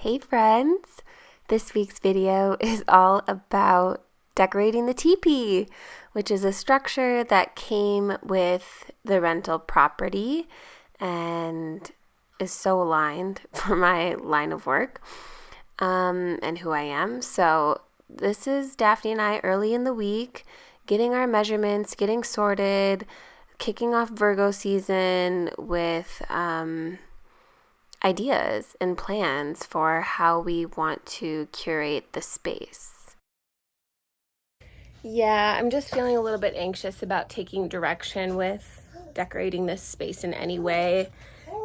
Hey friends! This week's video is all about decorating the teepee, which is a structure that came with the rental property and is so aligned for my line of work and who I am. So this is Daphne and I early in the week, getting our measurements, getting sorted, kicking off Virgo season with ideas and plans for how we want to curate the space. Yeah, I'm just feeling a little bit anxious about taking direction with decorating this space in any way.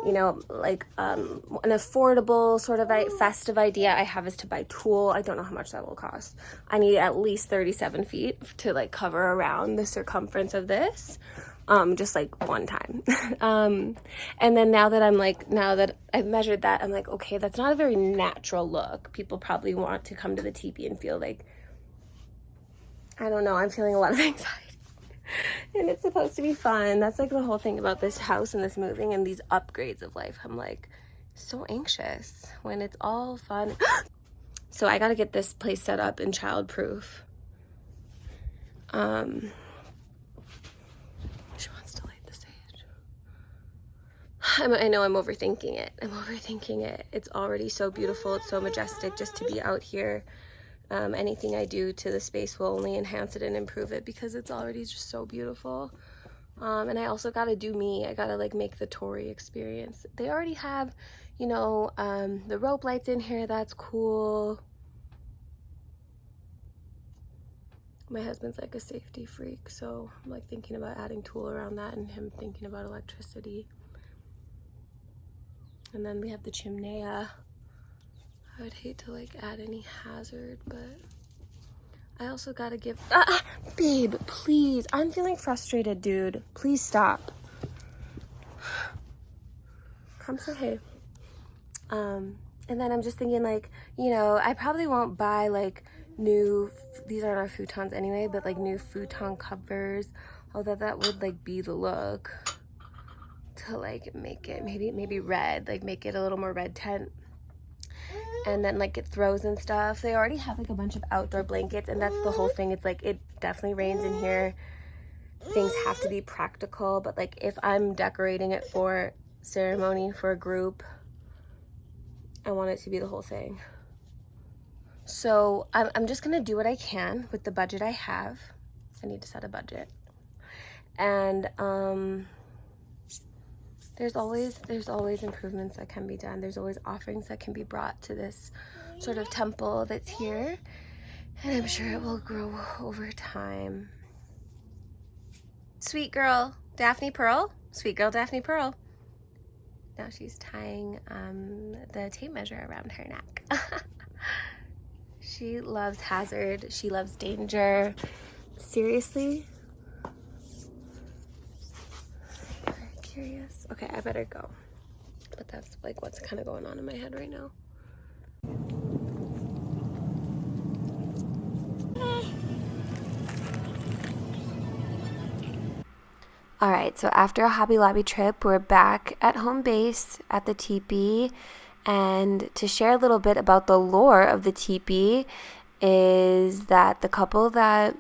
You know, like an affordable sort of festive idea I have is to buy tulle. I don't know how much that will cost. I need at least 37 feet to like cover around the circumference of this. Just like one time. And then now that I've measured that, I'm like, okay, that's not a very natural look. People probably want to come to the teepee and feel like, I don't know, I'm feeling a lot of anxiety. And it's supposed to be fun. That's like the whole thing about this house and this moving and these upgrades of life. I'm like so anxious when it's all fun. So I gotta get this place set up and childproof. She wants to light the sage. I know I'm overthinking it. It's already so beautiful. It's so majestic just to be out here. Anything I do to the space will only enhance it and improve it because it's already just so beautiful. And I also gotta do me. I gotta like make the Tory experience. They already have, you know, the rope lights in here. That's cool. My husband's like a safety freak, so I'm like thinking about adding tulle around that and him thinking about electricity. And then we have the chimnea. I would hate to like add any hazard, but I also gotta give, babe, please. I'm feeling frustrated, dude. Please stop. Come say hey. And then I'm just thinking like, you know, I probably won't buy like new, these aren't our futons anyway, but like new futon covers, although that would like be the look to like make it maybe red, like make it a little more red tint. And then like get throws and stuff. They already have like a bunch of outdoor blankets, and that's the whole thing. It's like it definitely rains in here. Things have to be practical, but like if I'm decorating it for ceremony for a group, I want it to be the whole thing. So I'm just gonna do what I can with the budget I have. I need to set a budget. And there's always improvements that can be done. There's always offerings that can be brought to this sort of temple that's here. And I'm sure it will grow over time. Sweet girl, Daphne Pearl. Sweet girl, Daphne Pearl. Now she's tying the tape measure around her neck. She loves hazard. She loves danger. Seriously? Very curious. Okay, I better go. But that's like what's kind of going on in my head right now. All right, so after a Hobby Lobby trip, we're back at home base at the teepee. And to share a little bit about the lore of the teepee is that the couple that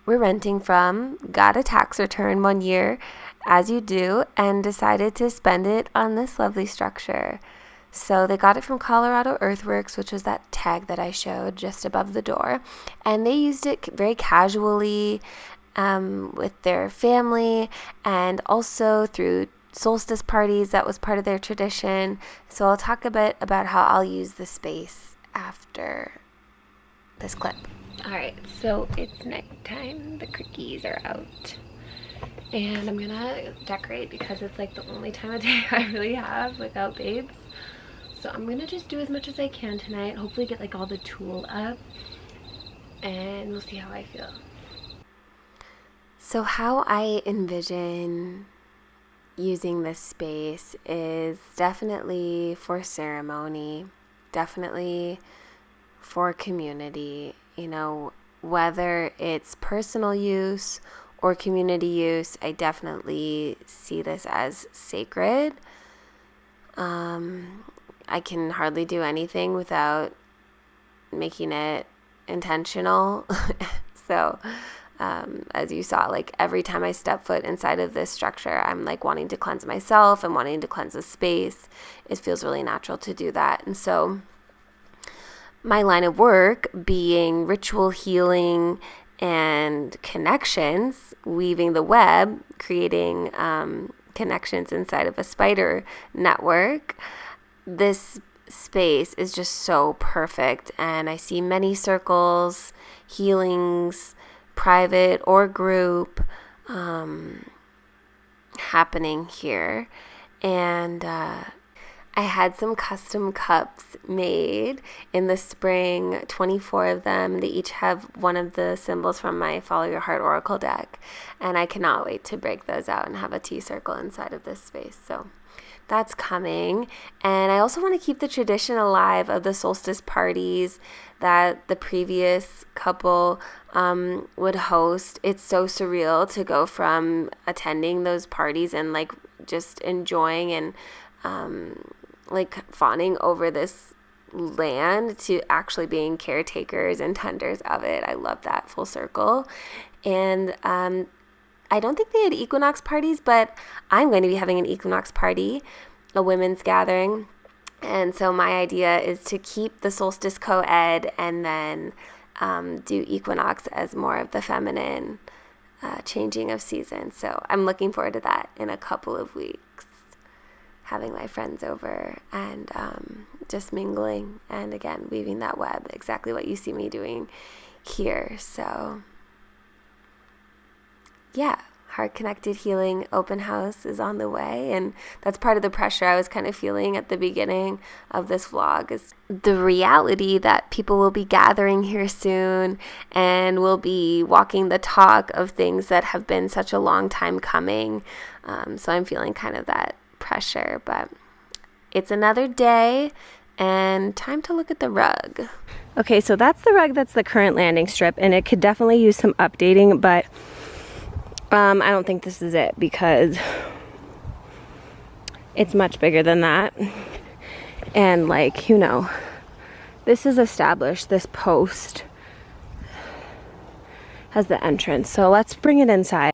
we're renting from got a tax return one year, as you do, and decided to spend it on this lovely structure. So they got it from Colorado Earthworks, which was that tag that I showed just above the door. And they used it very casually with their family and also through solstice parties. That was part of their tradition. So I'll talk a bit about how I'll use the space after this clip. All right, so it's nighttime. The cookies are out. And I'm gonna decorate because it's like the only time of day I really have without babes. So I'm gonna just do as much as I can tonight. Hopefully get like all the tulle up. And we'll see how I feel. So how I envision using this space is definitely for ceremony, definitely for community, you know, whether it's personal use or community use. I definitely see this as sacred. I can hardly do anything without making it intentional. So as you saw, like every time I step foot inside of this structure, I'm like wanting to cleanse myself and wanting to cleanse the space. It feels really natural to do that. And so my line of work being ritual healing and connections, weaving the web, creating connections inside of a spider network, this space is just so perfect. And I see many circles, healings, private or group, happening here. And I had some custom cups made in the spring, 24 of them. They each have one of the symbols from my Follow Your Heart Oracle deck. And I cannot wait to break those out and have a tea circle inside of this space. So that's coming. And I also want to keep the tradition alive of the solstice parties that the previous couple would host. It's so surreal to go from attending those parties and like just enjoying and like fawning over this land to actually being caretakers and tenders of it. I love that full circle. And I don't think they had equinox parties, but I'm going to be having an equinox party, a women's gathering. And so my idea is to keep the solstice co-ed and then do equinox as more of the feminine changing of seasons. So I'm looking forward to that in a couple of weeks, having my friends over and just mingling and again weaving that web, exactly what you see me doing here. So yeah, Heart Connected Healing Open House is on the way, and that's part of the pressure I was kind of feeling at the beginning of this vlog, is the reality that people will be gathering here soon and will be walking the talk of things that have been such a long time coming. So I'm feeling kind of that pressure, but it's another day and time to look at the rug. Okay, so that's the rug that's the current landing strip, and it could definitely use some updating, but I don't think this is it because it's much bigger than that. And like, you know, this is established. This post has the entrance. So let's bring it inside.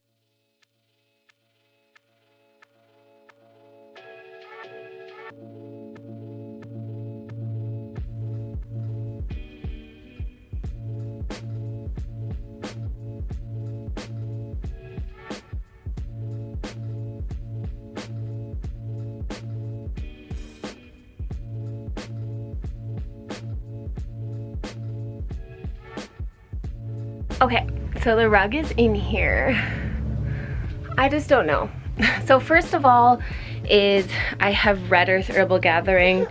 Okay, so the rug is in here. I just don't know. So first of all is I have Red Earth Herbal Gathering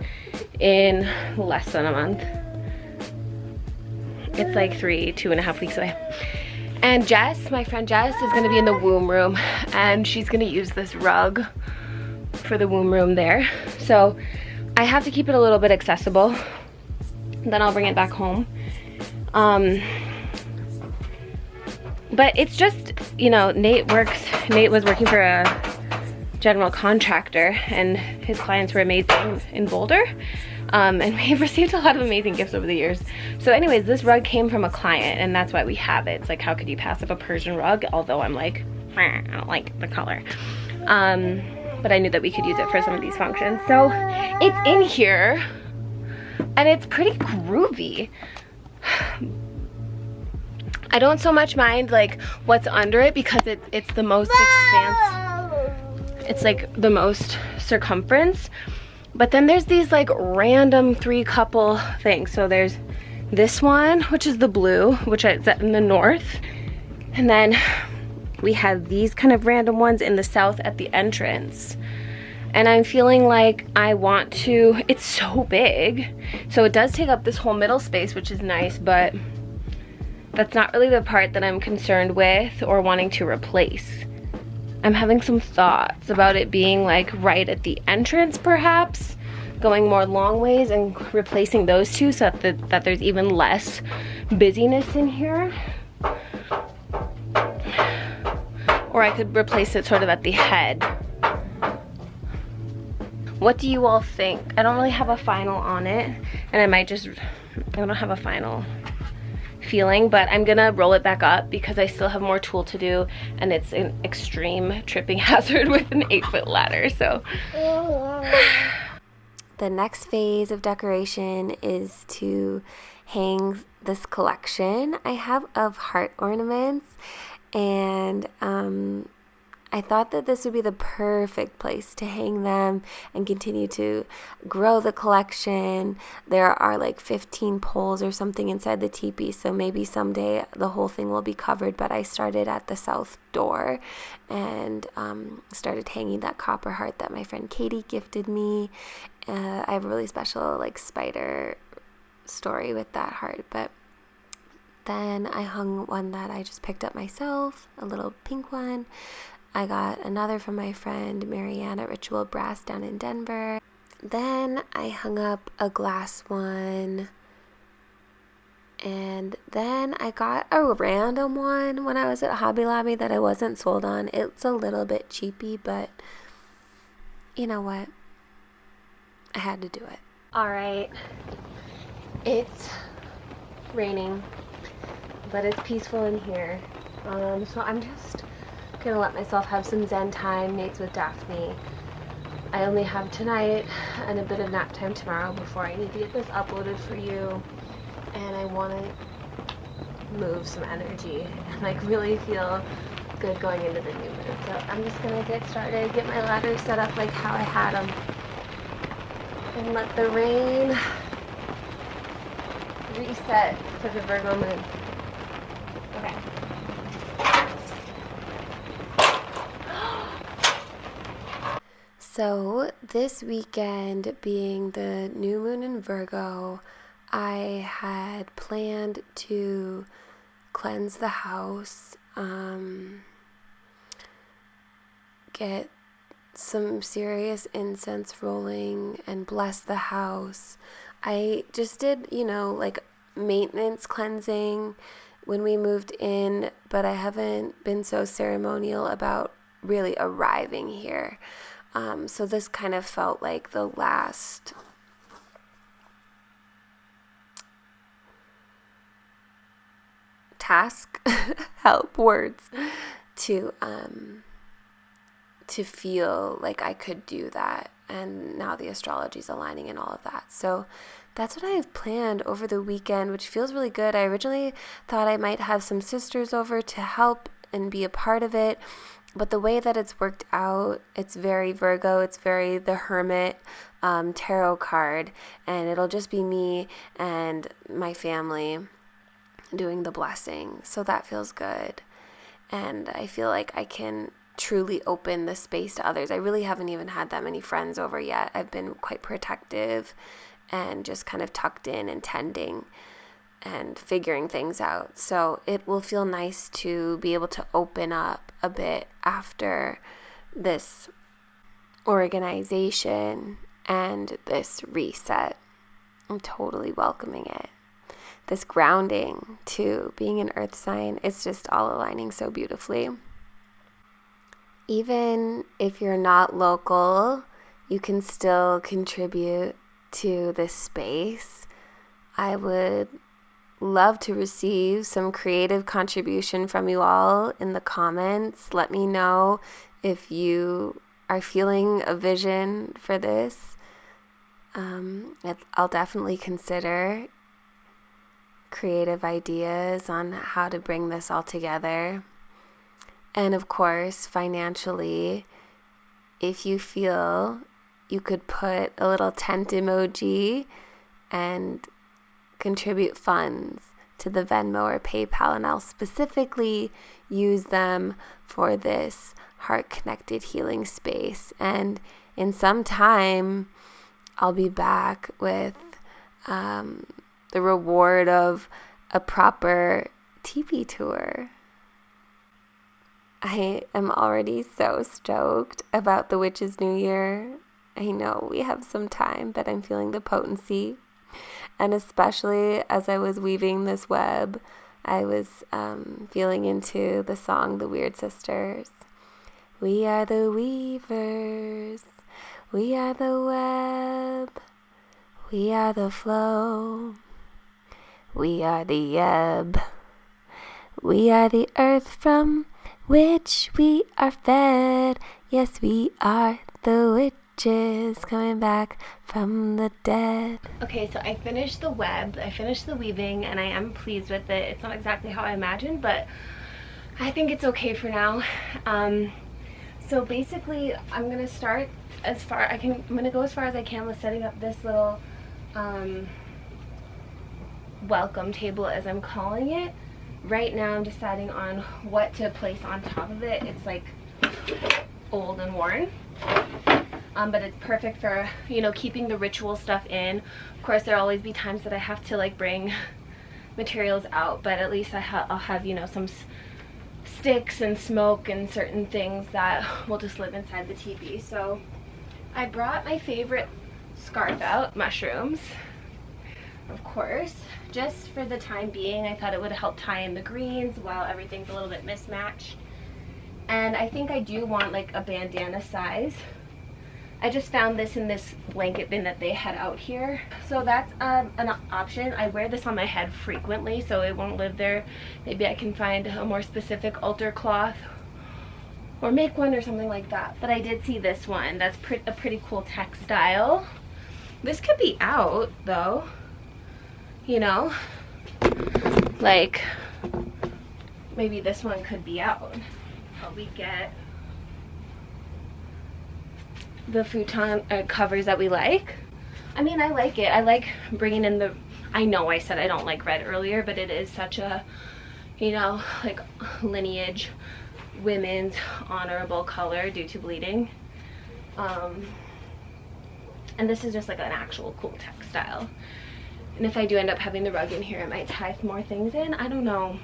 in less than a month. It's like 2.5 weeks away. And Jess, my friend Jess, is gonna be in the womb room and she's gonna use this rug for the womb room there. So I have to keep it a little bit accessible. Then I'll bring it back home. But it's just, you know, Nate was working for a general contractor and his clients were amazing in Boulder. And we've received a lot of amazing gifts over the years. So anyways, this rug came from a client and that's why we have it. It's like, how could you pass up a Persian rug? Although I'm like, I don't like the color. But I knew that we could use it for some of these functions. So it's in here and it's pretty groovy. I don't so much mind like what's under it because it's the most it's like the most circumference. But then there's these like random 3 couple things. So there's this one, which is the blue, which is in the north. And then we have these kind of random ones in the south at the entrance. And I'm feeling like I want to, it's so big. So it does take up this whole middle space, which is nice, but that's not really the part that I'm concerned with or wanting to replace. I'm having some thoughts about it being like right at the entrance perhaps, going more long ways and replacing those two so that there's even less busyness in here. Or I could replace it sort of at the head. What do you all think? I don't really have a final on it, and I don't have a final feeling, but I'm gonna roll it back up because I still have more tool to do, and it's an extreme tripping hazard with an 8-foot ladder, so. The next phase of decoration is to hang this collection I have of heart ornaments, and I thought that this would be the perfect place to hang them and continue to grow the collection. There are like 15 poles or something inside the teepee, so maybe someday the whole thing will be covered, but I started at the south door and started hanging that copper heart that my friend Katie gifted me. I have a really special like spider story with that heart, but then I hung one that I just picked up myself, a little pink one. I got another from my friend Marianne at Ritual Brass down in Denver. Then I hung up a glass one, and then I got a random one when I was at Hobby Lobby that I wasn't sold on. It's a little bit cheapy, but you know what? I had to do it. Alright, it's raining, but it's peaceful in here. So I'm just gonna let myself have some Zen time, mates with Daphne. I only have tonight and a bit of nap time tomorrow before I need to get this uploaded for you, and I want to move some energy and like really feel good going into the new moon. So I'm just gonna get started, get my ladder set up like how I had them, and let the rain reset for the Virgo moon. Okay. So this weekend being the new moon in Virgo, I had planned to cleanse the house, get some serious incense rolling and bless the house. I just did, like maintenance cleansing when we moved in, but I haven't been so ceremonial about really arriving here. So this kind of felt like the last task, help words, to feel like I could do that, and now the astrology's aligning and all of that. So that's what I have planned over the weekend, which feels really good. I originally thought I might have some sisters over to help and be a part of it, but the way that it's worked out, it's very Virgo, it's very the Hermit tarot card, and it'll just be me and my family doing the blessing. So that feels good, and I feel like I can truly open the space to others. I really haven't even had that many friends over yet. I've been quite protective and just kind of tucked in and tending and figuring things out. So it will feel nice to be able to open up a bit after this organization and this reset. I'm totally welcoming it. This grounding to being an earth sign, it's just all aligning so beautifully. Even if you're not local, you can still contribute to this space. I would love to receive some creative contribution from you all in the comments. Let me know if you are feeling a vision for this. I'll definitely consider creative ideas on how to bring this all together. And of course, financially, if you feel you could put a little tent emoji and contribute funds to the Venmo or PayPal, and I'll specifically use them for this heart-connected healing space. And in some time, I'll be back with the reward of a proper teepee tour. I am already so stoked about the Witch's New Year. I know we have some time, but I'm feeling the potency. And especially as I was weaving this web, I was feeling into the song The Weird Sisters. We are the weavers. We are the web, we are the flow, we are the ebb, we are the earth from which we are fed. Yes, we are the witches coming back from the dead. Okay, so I finished the web, I finished the weaving, and I am pleased with it. It's not exactly how I imagined, but I think it's okay for now. So basically, I'm gonna start as far I'm gonna go as far as I can with setting up this little welcome table, as I'm calling it. Right now I'm deciding on what to place on top of it. It's like old and worn, but it's perfect for, you know, keeping the ritual stuff in. Of course, there'll always be times that I have to like bring materials out, but at least I'll have, you know, some sticks and smoke and certain things that will just live inside the teepee. So I brought my favorite scarf out, mushrooms, of course, just for the time being. I thought it would help tie in the greens while everything's a little bit mismatched. And I think I do want like a bandana size. I just found this in this blanket bin that they had out here. So that's an option. I wear this on my head frequently, so it won't live there. Maybe I can find a more specific altar cloth or make one or something like that. But I did see this one. That's a pretty cool textile. This could be out though, you know? Like, maybe this one could be out. But we get the futon covers that we like. I mean, I like it. I like bringing in the, I know I said I don't like red earlier, but it is such a, you know, like lineage, women's honorable color due to bleeding. And this is just like an actual cool textile. And if I do end up having the rug in here, I might tie more things in. I don't know.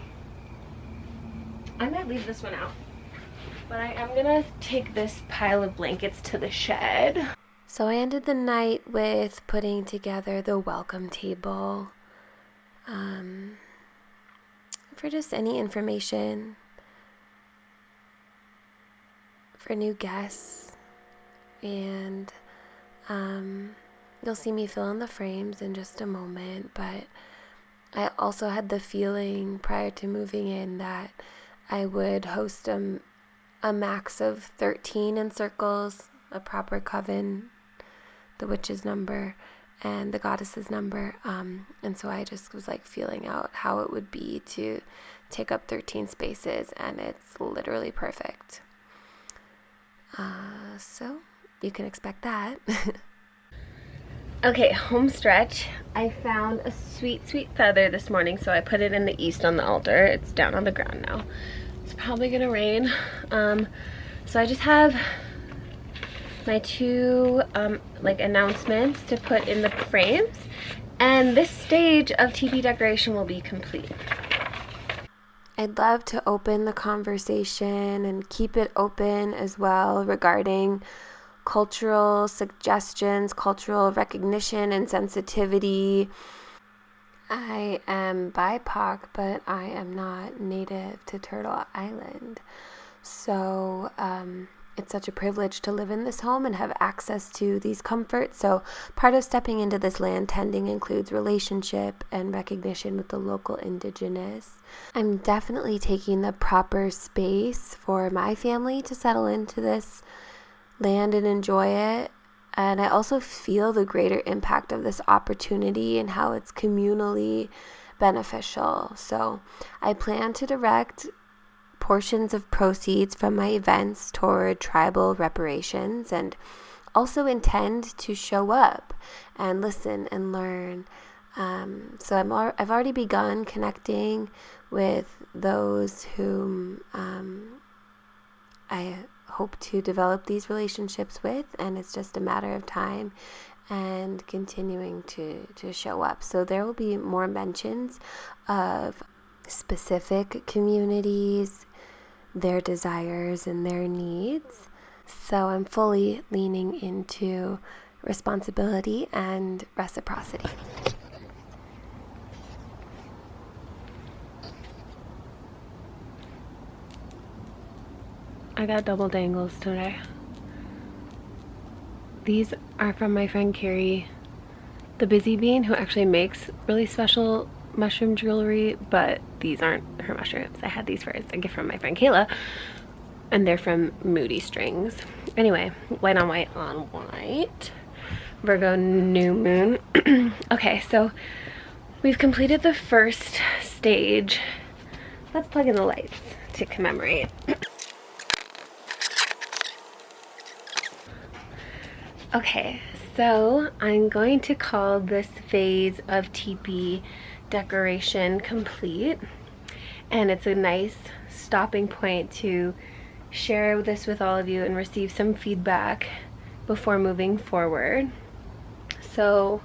I might leave this one out. But I am gonna take this pile of blankets to the shed. So I ended the night with putting together the welcome table for just any information for new guests. And you'll see me fill in the frames in just a moment, but I also had the feeling prior to moving in that I would host a max of 13 in circles, a proper coven, the witch's number, and the goddess's number. And so I just was like feeling out how it would be to take up 13 spaces, and it's literally perfect. So you can expect that. Okay, home stretch. I found a sweet, sweet feather this morning, so I put it in the east on the altar. It's down on the ground now. It's probably gonna rain. So I just have my two like announcements to put in the frames, and this stage of teepee decoration will be complete. I'd love to open the conversation and keep it open as well regarding cultural suggestions, cultural recognition and sensitivity. I am BIPOC, but I am not native to Turtle Island. So it's such a privilege to live in this home and have access to these comforts. So part of stepping into this land tending includes relationship and recognition with the local indigenous. I'm definitely taking the proper space for my family to settle into this land and enjoy it. And I also feel the greater impact of this opportunity and how it's communally beneficial. So I plan to direct portions of proceeds from my events toward tribal reparations, and also intend to show up and listen and learn. So I've already begun connecting with those whom I hope to develop these relationships with, and it's just a matter of time and continuing to show up. So there will be more mentions of specific communities, their desires and their needs. So I'm fully leaning into responsibility and reciprocity. I got double dangles today. These are from my friend Carrie, the Busy Bean, who actually makes really special mushroom jewelry, but these aren't her mushrooms. I had these for a gift from my friend Kayla, and they're from Moody Strings. Anyway, white on white on white. Virgo new moon. Okay, so we've completed the first stage. Let's plug in the lights to commemorate. Okay, so I'm going to call this phase of teepee decoration complete, and it's a nice stopping point to share this with all of you and receive some feedback before moving forward. So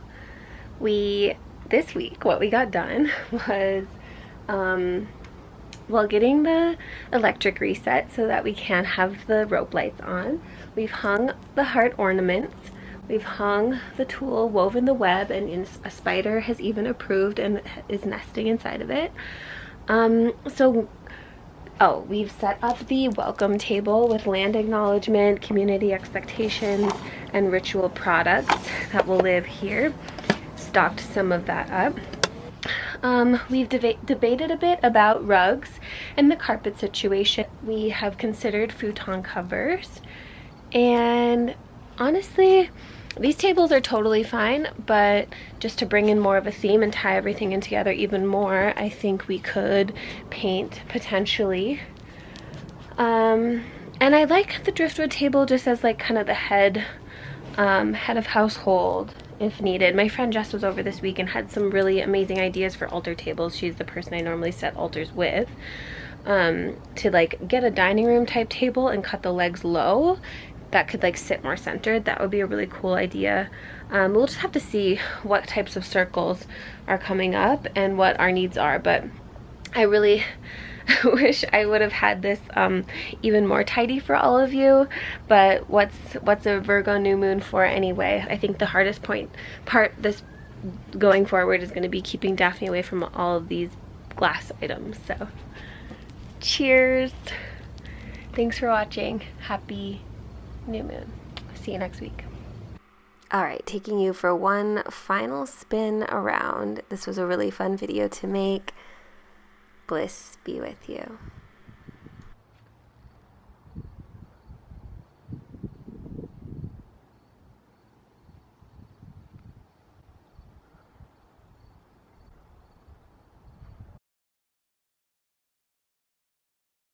this week what we got done was well, getting the electric reset so that we can have the rope lights on. We've hung the heart ornaments. We've hung the tulle, woven the web, and a spider has even approved and is nesting inside of it. We've set up the welcome table with land acknowledgement, community expectations, and ritual products that will live here. Stocked some of that up. We've debated a bit about rugs and the carpet situation. We have considered futon covers, and honestly, these tables are totally fine, but just to bring in more of a theme and tie everything in together even more, I think we could paint potentially. And I like the driftwood table just as like kind of the head of household if needed. My friend Jess was over this week and had some really amazing ideas for altar tables. She's the person I normally set altars with. To like get a dining room type table and cut the legs low that could like sit more centered. That would be a really cool idea. We'll just have to see what types of circles are coming up and what our needs are, but I really wish I would have had this even more tidy for all of you, but what's a Virgo new moon for anyway? I think the hardest part this going forward is going to be keeping Daphne away from all of these glass items. So cheers, thanks for watching, happy new moon, see you next week. All right, taking you for one final spin around. This was a really fun video to make. Bliss be with you.